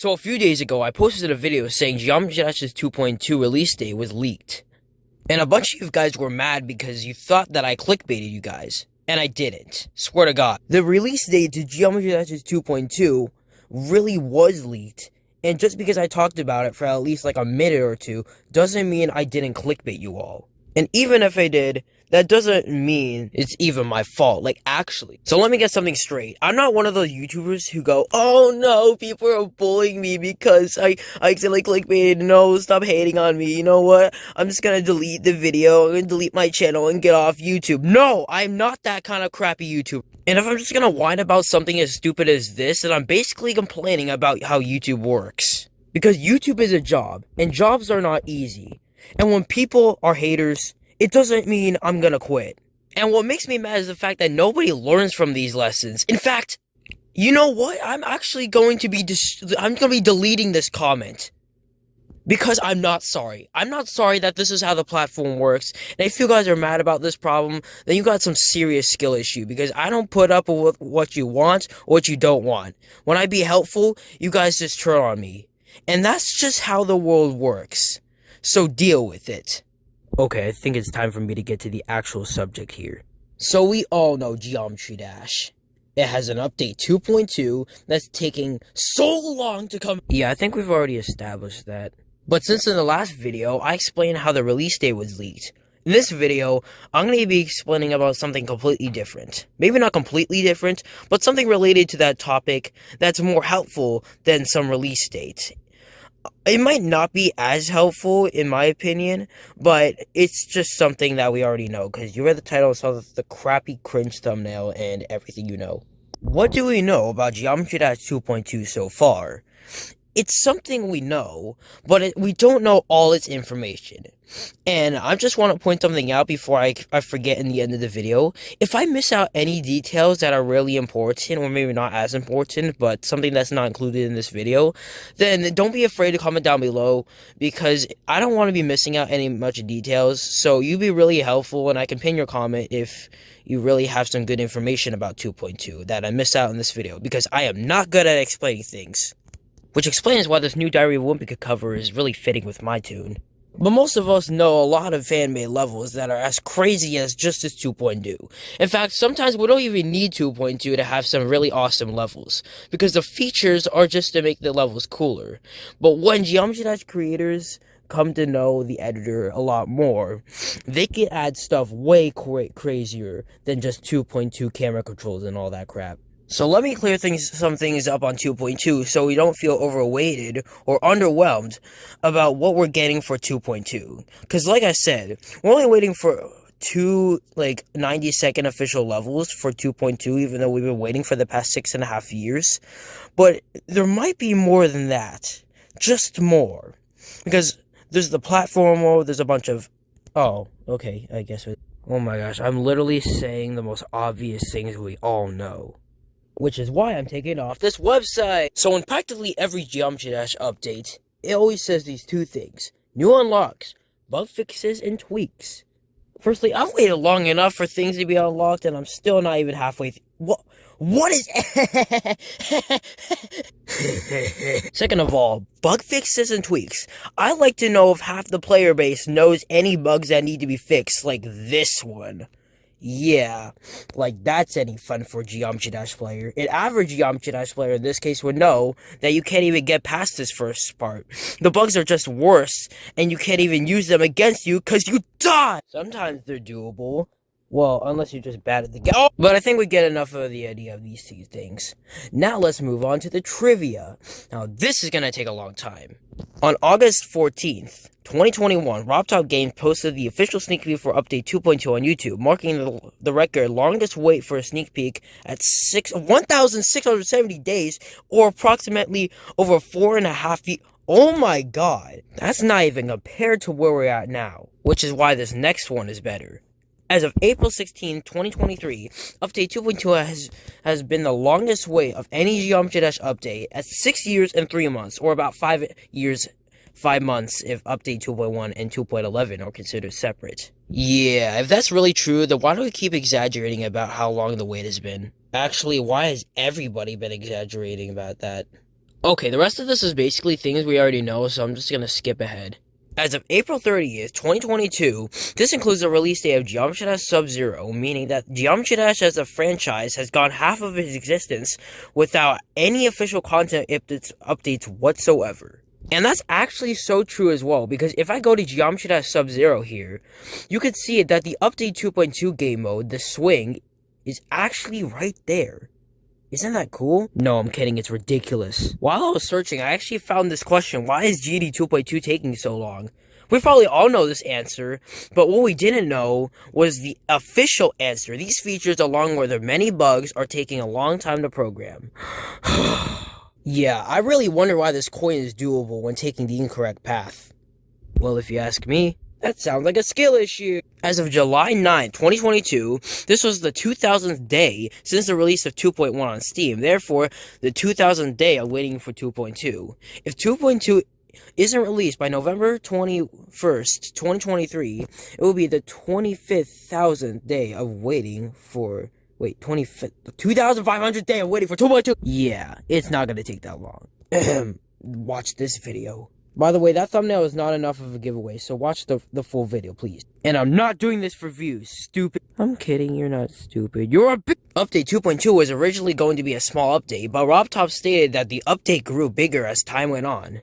So a few days ago, I posted a video saying Geometry Dash's 2.2 release date was leaked. And a bunch of you guys were mad because you thought that I clickbaited you guys. And I didn't. Swear to God. The release date to Geometry Dash's 2.2 really was leaked. And just because I talked about it for at least like a minute or two doesn't mean I didn't clickbait you all. And even if I did, that doesn't mean it's even my fault, like actually. So let me get something straight. I'm not one of those YouTubers who go, oh no, people are bullying me because I accidentally clickbaited. No, stop hating on me. You know what? I'm just gonna delete the video. I'm gonna delete my channel and get off YouTube. No, I'm not that kind of crappy YouTuber. And if I'm just gonna whine about something as stupid as this, then I'm basically complaining about how YouTube works. Because YouTube is a job, and jobs are not easy. And when people are haters, it doesn't mean I'm gonna quit. And what makes me mad is the fact that nobody learns from these lessons. In fact, you know what? I'm actually going to be deleting this comment. Because I'm not sorry. I'm not sorry that this is how the platform works. And if you guys are mad about this problem, then you got some serious skill issue. Because I don't put up with what you want or what you don't want. When I be helpful, you guys just turn on me. And that's just how the world works. So deal with it. Okay, I think it's time for me to get to the actual subject here. So we all know Geometry Dash. It has an update 2.2 that's taking so long to come. Yeah, I think we've already established that. But since in the last video, I explained how the release date was leaked. In this video, I'm going to be explaining about something completely different. Maybe not completely different, but something related to that topic that's more helpful than some release dates. It might not be as helpful, in my opinion, but it's just something that we already know, because you read the title and saw the crappy cringe thumbnail and everything you know. What do we know about Geometry Dash 2.2 so far? It's something we know, but we don't know all its information. And I just want to point something out before I forget in the end of the video. If I miss out any details that are really important, or maybe not as important, but something that's not included in this video, then don't be afraid to comment down below, because I don't want to be missing out any much details. So you'd be really helpful, and I can pin your comment if you really have some good information about 2.2 that I missed out in this video, because I am not good at explaining things. Which explains why this new Diary of Wimpy cover is really fitting with my tune. But most of us know a lot of fan-made levels that are as crazy as Justice 2.2. In fact, sometimes we don't even need 2.2 to have some really awesome levels, because the features are just to make the levels cooler. But when Geometry Dash creators come to know the editor a lot more, they can add stuff way crazier than just 2.2 camera controls and all that crap. So let me clear some things up on 2.2 so we don't feel overweighted or underwhelmed about what we're getting for 2.2. Because like I said, we're only waiting for two 90-second official levels for 2.2, even though we've been waiting for the past 6.5 years. But there might be more than that. Just more. Because there's the platform mode, there's a bunch of... Oh, okay, I guess... Oh my gosh, I'm literally saying the most obvious things we all know. Which is why I'm taking off this website. So in practically every Geometry Dash update, it always says these two things. New unlocks, bug fixes, and tweaks. Firstly, I've waited long enough for things to be unlocked, and I'm still not even halfway through. What is... Second of all, bug fixes and tweaks. I like to know if half the player base knows any bugs that need to be fixed, like this one. Yeah, that's any fun for a Geometry Dash player. An average Geometry Dash player in this case would know that you can't even get past this first part. The bugs are just worse, and you can't even use them against you because you die! Sometimes they're doable. Well, unless you're just bad at the game. Oh! But I think we get enough of the idea of these two things. Now let's move on to the trivia. Now this is gonna take a long time. On August 14th, 2021, RobTop Games posted the official sneak peek for Update 2.2 on YouTube, marking the record longest wait for a sneak peek at 1,670 days, or approximately over 4.5 years. Oh my god, that's not even compared to where we're at now, which is why this next one is better. As of April 16, 2023, Update 2.2 has been the longest wait of any Geometry Dash update at 6 years and 3 months, or about 5 years, 5 months if Update 2.1 and 2.11 are considered separate. Yeah, if that's really true, then why do we keep exaggerating about how long the wait has been? Actually, why has everybody been exaggerating about that? Okay, the rest of this is basically things we already know, so I'm just gonna skip ahead. As of April 30th, 2022, this includes the release date of Geometry Dash Sub-Zero, meaning that Geometry Dash as a franchise has gone half of its existence without any official content updates whatsoever. And that's actually so true as well, because if I go to Geometry Dash Sub-Zero here, you can see that the Update 2.2 game mode, the Swing, is actually right there. Isn't that cool? No, I'm kidding, it's ridiculous. While I was searching, I actually found this question: why is GD 2.2 taking so long? We probably all know this answer, but what we didn't know was the official answer. These features, along with their many bugs, are taking a long time to program. Yeah, I really wonder why this coin is doable when taking the incorrect path. Well, if you ask me, that sounds like a skill issue. As of July 9, 2022, this was the 2000th day since the release of 2.1 on Steam, therefore, the 2000th day of waiting for 2.2. If 2.2 isn't released by November 21st, 2023, it will be the 25,000th day of waiting for... Wait, 2,500th day of waiting for 2.2. Yeah, it's not gonna take that long. Watch this video. By the way, that thumbnail is not enough of a giveaway, so watch the full video, please. And I'm not doing this for views, stupid. I'm kidding, you're not stupid. You're a big... Update 2.2 was originally going to be a small update, but RobTop stated that the update grew bigger as time went on.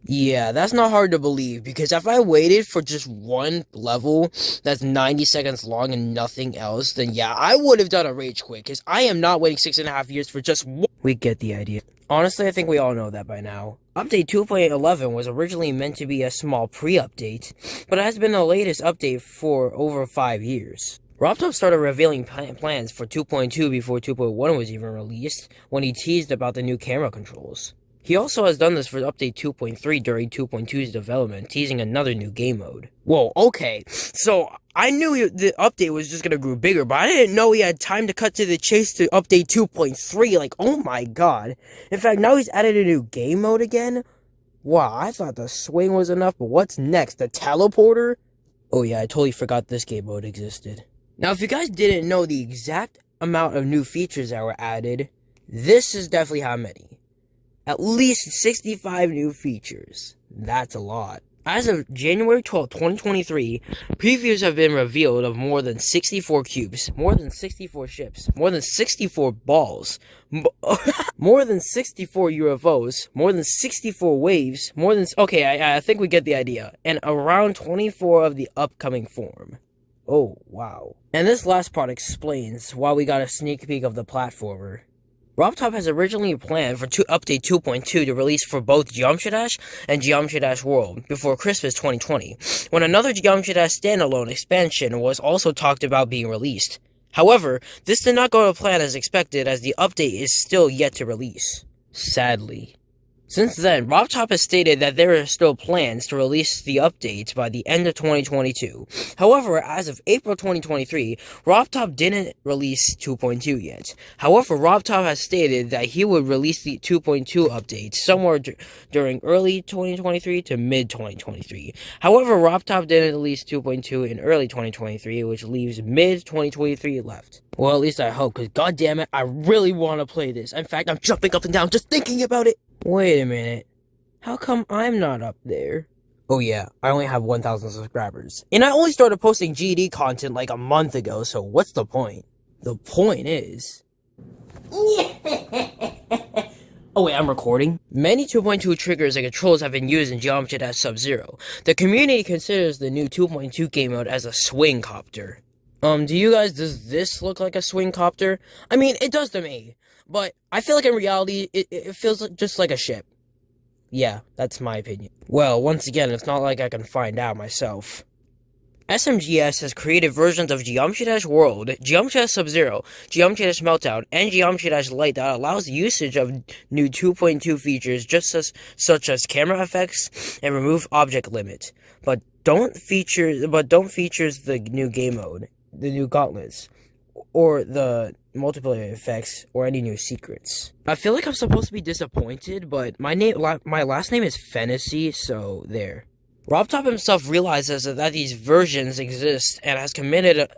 Yeah, that's not hard to believe, because if I waited for just one level that's 90 seconds long and nothing else, then yeah, I would have done a rage quit, because I am not waiting 6.5 years for just one. We get the idea. Honestly, I think we all know that by now. Update 2.11 was originally meant to be a small pre-update, but it has been the latest update for over 5 years. RobTop started revealing plans for 2.2 before 2.1 was even released, when he teased about the new camera controls. He also has done this for Update 2.3 during 2.2's development, teasing another new game mode. Whoa, okay, so I knew the update was just gonna grow bigger, but I didn't know he had time to cut to the chase to Update 2.3, like, oh my god. In fact, now he's added a new game mode again? Wow, I thought the Swing was enough, but what's next, the teleporter? Oh yeah, I totally forgot this game mode existed. Now, if you guys didn't know the exact amount of new features that were added, this is definitely how many. At least 65 new features. That's a lot. As of January 12, 2023, previews have been revealed of more than 64 cubes, more than 64 ships, more than 64 balls, more than 64 UFOs, more than 64 waves, more than... Okay, I think we get the idea. And around 24 of the upcoming form. Oh, wow. And this last part explains why we got a sneak peek of the platformer. RobTop has originally planned for Update 2.2 to release for both Geometry Dash and Geometry Dash World before Christmas 2020, when another Geometry Dash standalone expansion was also talked about being released. However, this did not go to plan as expected, as the update is still yet to release. Sadly. Since then, RobTop has stated that there are still plans to release the updates by the end of 2022. However, as of April 2023, RobTop didn't release 2.2 yet. However, RobTop has stated that he would release the 2.2 updates somewhere during early 2023 to mid-2023. However, RobTop didn't release 2.2 in early 2023, which leaves mid-2023 left. Well, at least I hope, because goddammit, I really want to play this. In fact, I'm jumping up and down just thinking about it. Wait a minute. How come I'm not up there? Oh yeah, I only have 1,000 subscribers. And I only started posting GD content like a month ago, so what's the point? The point is... Oh wait, I'm recording? Many 2.2 triggers and controls have been used in Geometry Dash Sub-Zero. The community considers the new 2.2 game mode as a swing copter. Do you guys, does this look like a swing copter? I mean, it does to me. But I feel like in reality, it feels just like a ship. Yeah, that's my opinion. Well, once again, it's not like I can find out myself. SMGS has created versions of Geometry Dash World, Geometry Dash Sub-Zero, Geometry Dash Meltdown, and Geometry Dash Light that allows usage of new 2.2 features such as camera effects and remove object limit, but don't features the new game mode, the new gauntlets, or the multiplayer effects, or any new secrets. I feel like I'm supposed to be disappointed, but my last name is Fantasy, so there. RobTop himself realizes that these versions exist and has committed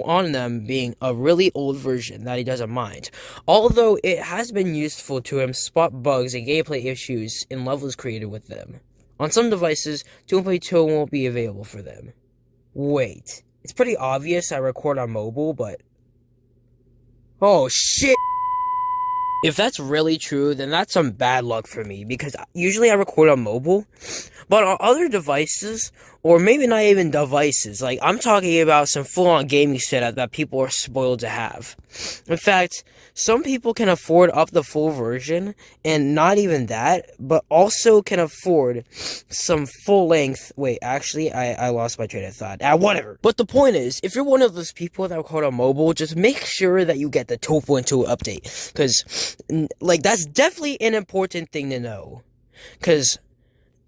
on them being a really old version that he doesn't mind. Although it has been useful to him spot bugs and gameplay issues in levels created with them. On some devices, 2.2 won't be available for them. Wait, it's pretty obvious I record on mobile, but... Oh shit! If that's really true, then that's some bad luck for me, because usually I record on mobile, but on other devices, or maybe not even devices, like, I'm talking about some full-on gaming setup that people are spoiled to have. In fact, some people can afford up the full version, and not even that, but also can afford some full-length, wait, actually, I lost my train of thought, whatever. But the point is, if you're one of those people that record on mobile, just make sure that you get the 2.2 update, because, like, that's definitely an important thing to know, because,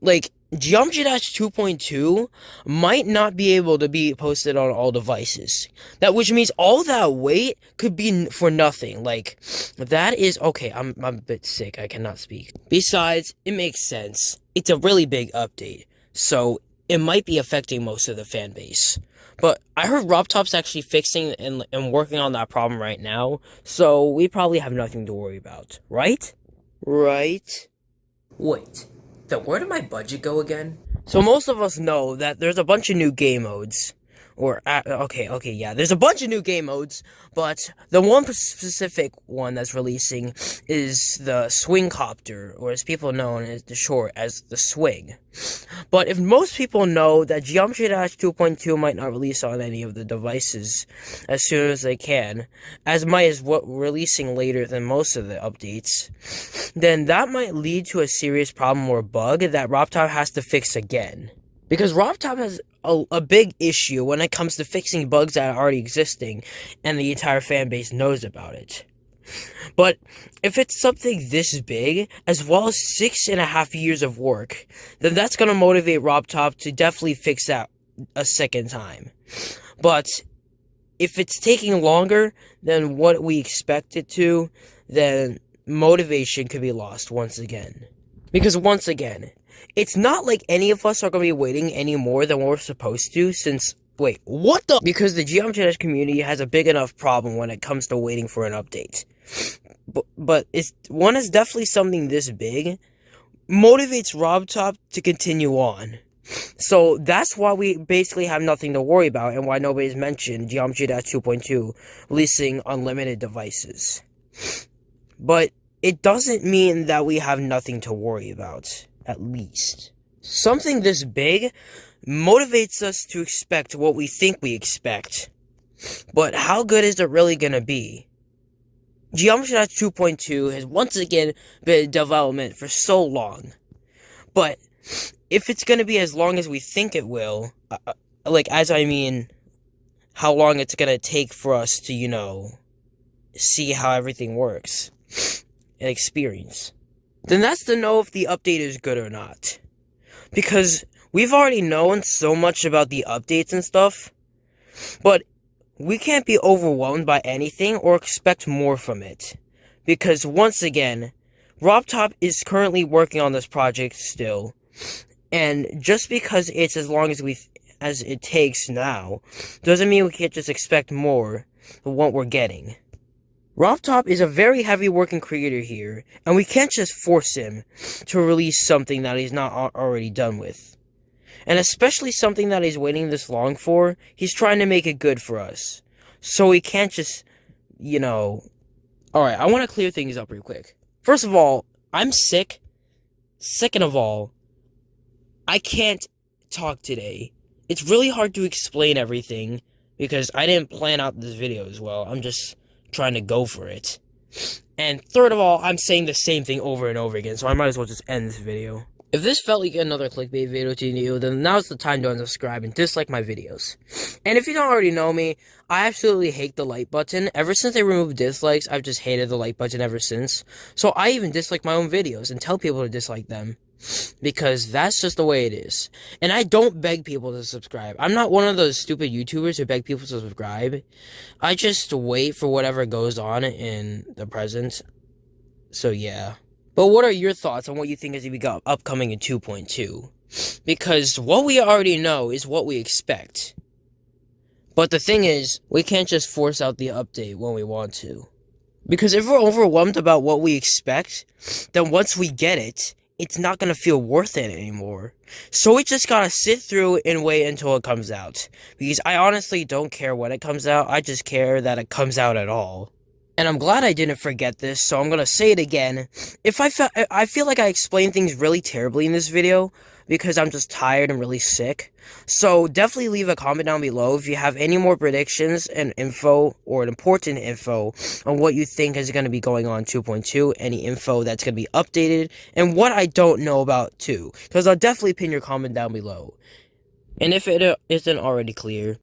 like, Geometry Dash 2.2 might not be able to be posted on all devices. Which means all that wait could be for nothing. Like, that is, okay, I'm a bit sick, I cannot speak. Besides, it makes sense. It's a really big update, so it might be affecting most of the fan base. But I heard RobTop's actually fixing and working on that problem right now, so we probably have nothing to worry about, right? Right? Wait. Then where did my budget go again? So most of us know that there's a bunch of new game modes. There's a bunch of new game modes, but the one specific one that's releasing is the Swing Copter, or as people know as the short as the Swing. But if most people know that Geometry Dash 2.2 might not release on any of the devices as soon as they can, as might as well releasing later than most of the updates, then that might lead to a serious problem or bug that RobTop has to fix again. Because RobTop has a big issue when it comes to fixing bugs that are already existing, and the entire fan base knows about it. But if it's something this big, as well as 6.5 years of work, then that's going to motivate RobTop to definitely fix that a second time. But if it's taking longer than what we expect it to, then motivation could be lost once again. Because once again, it's not like any of us are going to be waiting any more than we're supposed to, since... Wait, what the... Because the Geometry Dash community has a big enough problem when it comes to waiting for an update. But one is definitely something this big, motivates RobTop to continue on. So that's why we basically have nothing to worry about, and why nobody's mentioned Geometry Dash 2.2 releasing unlimited devices. But it doesn't mean that we have nothing to worry about. At least. Something this big motivates us to expect what we think we expect. But how good is it really gonna be? Geometry Dash 2.2 has once again been in development for so long. But if it's gonna be as long as we think it will, how long it's gonna take for us to, see how everything works and experience, then that's to know if the update is good or not. Because we've already known so much about the updates and stuff, but we can't be overwhelmed by anything or expect more from it. Because once again, RobTop is currently working on this project still, and just because it's as long as it takes now, doesn't mean we can't just expect more than what we're getting. RobTop is a very heavy working creator here, and we can't just force him to release something that he's not already done with. And especially something that he's waiting this long for, he's trying to make it good for us. So we can't just, Alright, I want to clear things up real quick. First of all, I'm sick. Second of all, I can't talk today. It's really hard to explain everything, because I didn't plan out this video as well. I'm just trying to go for it. And third of all, I'm saying the same thing over and over again, so I might as well just end this video. If this felt like another clickbait video to you, then now's the time to unsubscribe and dislike my videos. And if you don't already know me, I absolutely hate the like button. Ever since they removed dislikes, I've just hated the like button ever since. So I even dislike my own videos and tell people to dislike them. Because that's just the way it is. And I don't beg people to subscribe. I'm not one of those stupid YouTubers who beg people to subscribe. I just wait for whatever goes on in the present. So yeah. But what are your thoughts on what you think is going to be upcoming in 2.2? Because what we already know is what we expect. But the thing is, we can't just force out the update when we want to. Because if we're overwhelmed about what we expect, then once we get it, it's not gonna feel worth it anymore. So we just gotta sit through and wait until it comes out. Because I honestly don't care when it comes out, I just care that it comes out at all. And I'm glad I didn't forget this, so I'm gonna say it again. I feel like I explained things really terribly in this video, because I'm just tired and really sick. So definitely leave a comment down below if you have any more predictions and info, or important info, on what you think is going to be going on 2.2, any info that's going to be updated, and what I don't know about too, because I'll definitely pin your comment down below. And if it isn't already clear,